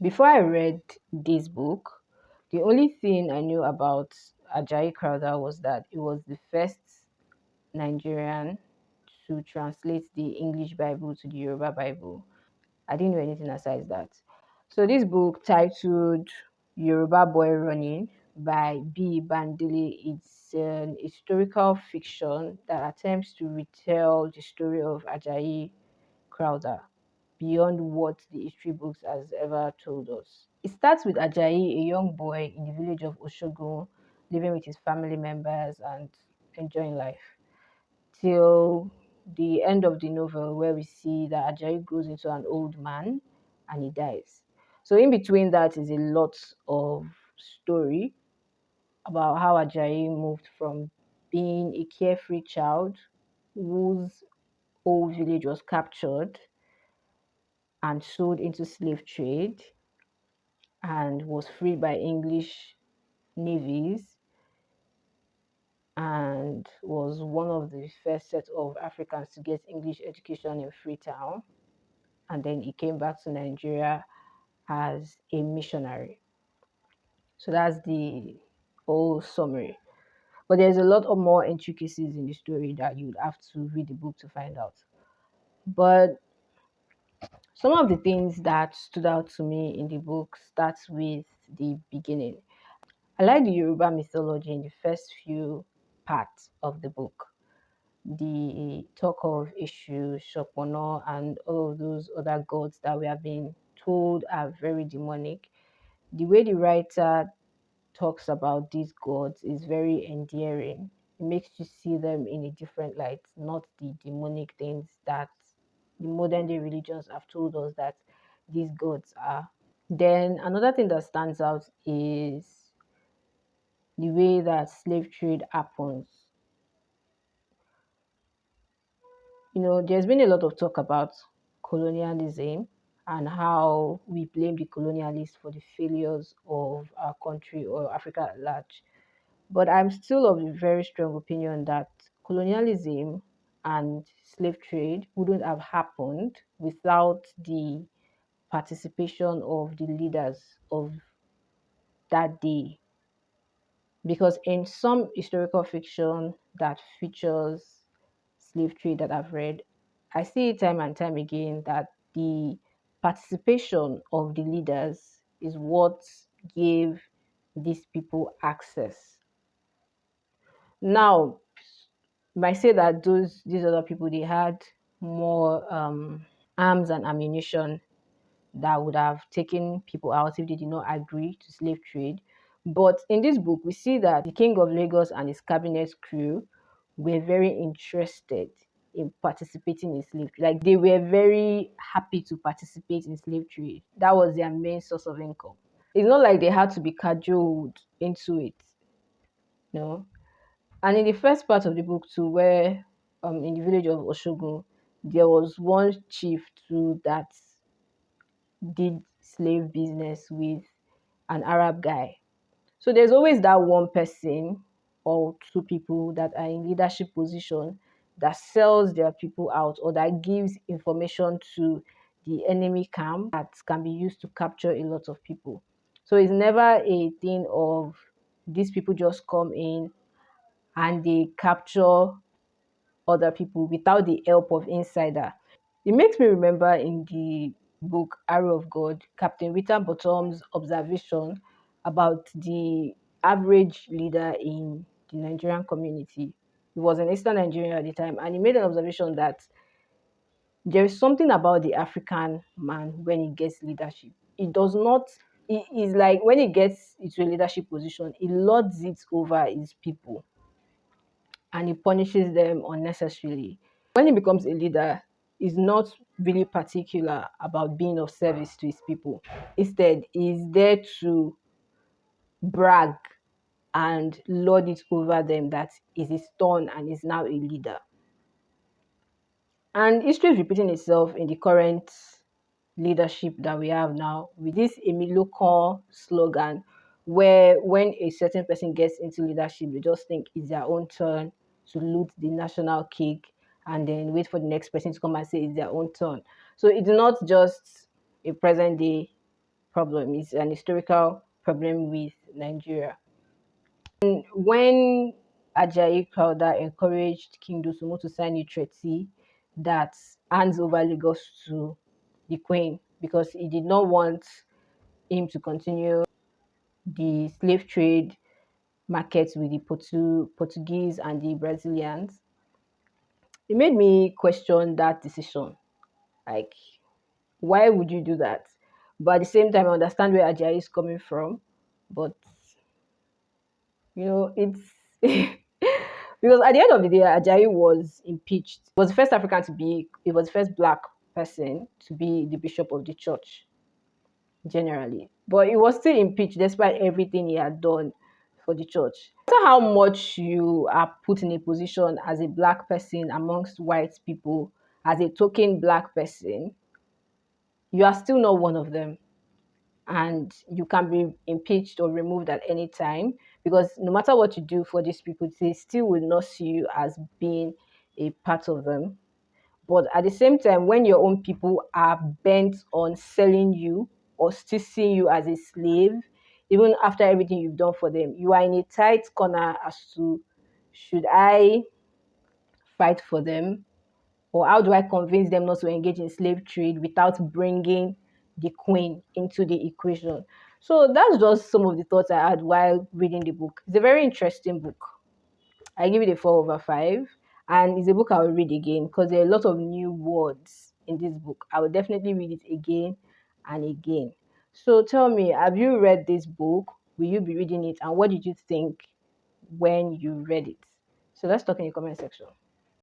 Before I read this book, the only thing I knew about Ajayi Crowther was that it was the first Nigerian to translate the English Bible to the Yoruba Bible. I didn't know anything aside that. So this book titled Yoruba Boy Running by Biyi Bandele, it's an historical fiction that attempts to retell the story of Ajayi Crowther beyond what the history books has ever told us. It starts with Ajayi, a young boy in the village of Oshogun, living with his family members and enjoying life, till the end of the novel, where we see that Ajayi grows into an old man and he dies. So in between that is a lot of story about how Ajayi moved from being a carefree child whose whole village was captured and sold into slave trade and was freed by English navies and was one of the first set of Africans to get English education in Freetown. And then he came back to Nigeria as a missionary. So that's the whole summary. But there's a lot of more intricacies in the story that you'd have to read the book to find out. But some of the things that stood out to me in the book starts with the beginning. I like the Yoruba mythology in the first few parts of the book. The talk of Ishu, Shopono, and all of those other gods that we have been told are very demonic. The way the writer talks about these gods is very endearing. It makes you see them in a different light, not the demonic things that the modern day religions have told us that these gods are. Then another thing that stands out is the way that slave trade happens. There's been a lot of talk about colonialism and how we blame the colonialists for the failures of our country or Africa at large. But I'm still of a very strong opinion that colonialism and slave trade wouldn't have happened without the participation of the leaders of that day. Because in some historical fiction that features slave trade that I've read, I see it time and time again that the participation of the leaders is what gave these people access. Now, might say that these other people they had more arms and ammunition that would have taken people out if they did not agree to slave trade. But in this book, we see that the King of Lagos and his cabinet crew were very interested in participating in slave trade. Like they were very happy to participate in slave trade. That was their main source of income. It's not like they had to be cajoled into it, no. And in the first part of the book too, where in the village of Oshogun, there was one chief too that did slave business with an Arab guy. So there's always that one person or two people that are in leadership position that sells their people out or that gives information to the enemy camp that can be used to capture a lot of people. So it's never a thing of these people just come in and they capture other people without the help of insider. It makes me remember in the book Arrow of God, Captain Bottom's observation about the average leader in the Nigerian community. He was in Eastern Nigeria at the time, and he made an observation that there is something about the African man when he gets leadership. It does not, it is like when he gets into a leadership position, he lords it over his people and he punishes them unnecessarily. When he becomes a leader, he's not really particular about being of service to his people. Instead, he's there to brag and lord it over them that is his turn and is now a leader. And history is repeating itself in the current leadership that we have now with this Emilokon slogan, where when a certain person gets into leadership, they just think it's their own turn to loot the national cake and then wait for the next person to come and say it's their own turn. So it's not just a present day problem. It's an historical problem with Nigeria. When Ajayi Crowther encouraged King Dosumu to sign a treaty that hands over Lagos to the Queen because he did not want him to continue the slave trade markets with the Portuguese and the Brazilians, it made me question that decision. Like, why would you do that? But at the same time, I understand where Ajayi is coming from. But it's because at the end of the day, Ajayi was impeached. He was the first African to be. He was the first black person to be the bishop of the church generally. But he was still impeached despite everything he had done for the church. No matter how much you are put in a position as a black person amongst white people, as a token black person, you are still not one of them. And you can be impeached or removed at any time because no matter what you do for these people, they still will not see you as being a part of them. But at the same time, when your own people are bent on selling you or still seeing you as a slave, even after everything you've done for them, you are in a tight corner as to should I fight for them or how do I convince them not to engage in slave trade without bringing the queen into the equation? So that's just some of the thoughts I had while reading the book. It's a very interesting book. I give it a 4/5. And it's a book I will read again because there are a lot of new words in this book. I will definitely read it again and again. So tell me, have you read this book? Will you be reading it? And what did you think when you read it? So let's talk in the comment section.